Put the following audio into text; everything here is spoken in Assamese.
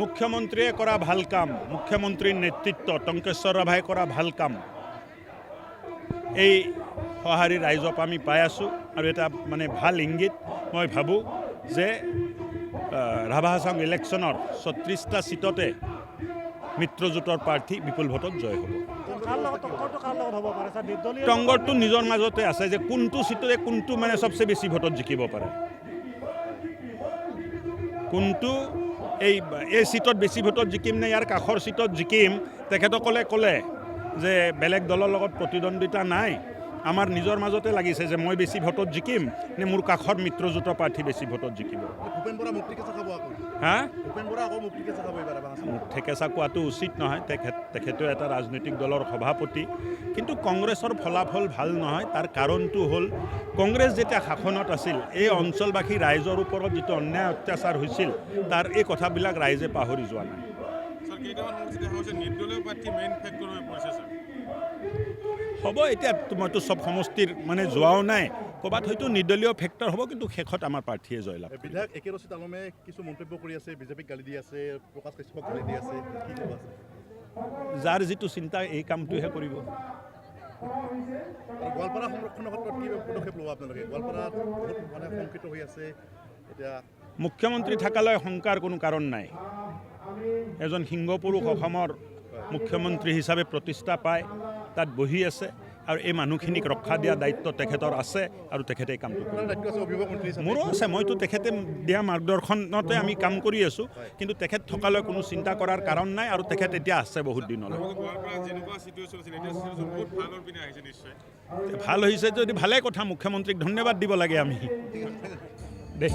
মুখ্যমন্ত্ৰীয়ে কৰা ভাল কাম, মুখ্যমন্ত্ৰীৰ নেতৃত্ব টংকেশ্বৰ ৰাভাই কৰা ভাল কাম এই সঁহাৰি ৰাইজক আমি পাই আছোঁ আৰু এটা মানে ভাল ইংগিত মই ভাবোঁ যে ৰাভা হাছাং ইলেকশ্যনৰ ৩৬টা সিটতে মিত্ৰজোঁটৰ প্ৰাৰ্থী বিপুল ভোটত জয় হ'ব। টংগৰটো নিজৰ মাজতে আছে যে কোনটো সিটে কোনটো মানে সবচে বেছি ভোটত জিকিব পাৰে, কোনটো এই সিটত বেছি ভোটত জিকিম নে ইয়াৰ কাষৰ সিটত জিকিম। তেখেতসকলে ক'লে যে বেলেগ দলৰ লগত প্ৰতিদ্বন্দ্বিতা নাই, আমাৰ নিজৰ মাজতে লাগিছে যে মই বেছি ভোটত জিকিম নে মোৰ কাষৰ মিত্ৰজোঁটৰ প্ৰাৰ্থী বেছি ভোটত জিকিব। ঠেকেচা কোৱাটো উচিত নহয়, তেখেতেও এটা ৰাজনৈতিক দলৰ সভাপতি। কিন্তু কংগ্ৰেছৰ ফলাফল ভাল নহয়, তাৰ কাৰণটো হ'ল কংগ্ৰেছ যেতিয়া শাসনত আছিল এই অঞ্চলবাসী ৰাইজৰ ওপৰত যিটো অন্যায় অত্যাচাৰ হৈছিল তাৰ এই কথাবিলাক ৰাইজে পাহৰি যোৱা নাই। হ'ব, এতিয়া মইতো চব সমষ্টিৰ মানে যোৱাও নাই, ক'ৰবাত হয়তো নিৰ্দলীয় ফেক্টৰ হ'ব, কিন্তু শেষত আমাৰ প্ৰাৰ্থীয়ে জয়লাভ। বিধায়ক একে ৰচিত আলমে কিছু মন্তব্য কৰি আছে, বিজেপিক গালি দি আছে, প্ৰকাশ কাশ্যপক গালি দি আছে, কি ক'ব আছে? যাৰ যিটো চিন্তা এই কামটোহে কৰিব। গোৱালপাৰা সংৰক্ষণৰ ক্ষেত্ৰত কি পদক্ষেপ ল'ব আপোনালোকে? গোৱালপাৰাত বহুত মানে শংকিত হৈ আছে এতিয়া। মুখ্যমন্ত্ৰী থাকালৈ শংকাৰ কোনো কাৰণ নাই। এজন সিংহপুৰুষ অসমৰ মুখ্যমন্ত্ৰী হিচাপে প্ৰতিষ্ঠা পায়, তাত বহি আছে আৰু এই মানুহখিনিক ৰক্ষা দিয়া দায়িত্ব তেখেতৰ আছে আৰু তেখেতে এই কামটো কৰে। মোৰো আছে, মইতো তেখেতে দিয়া মাৰ্গদৰ্শনতে আমি কাম কৰি আছোঁ, কিন্তু তেখেত থকালৈ কোনো চিন্তা কৰাৰ কাৰণ নাই আৰু তেখেত এতিয়া আছে বহুত দিনলৈ। ভাল হৈছে যদি ভালে কথা, মুখ্যমন্ত্ৰীক ধন্যবাদ দিব লাগে আমি। দেই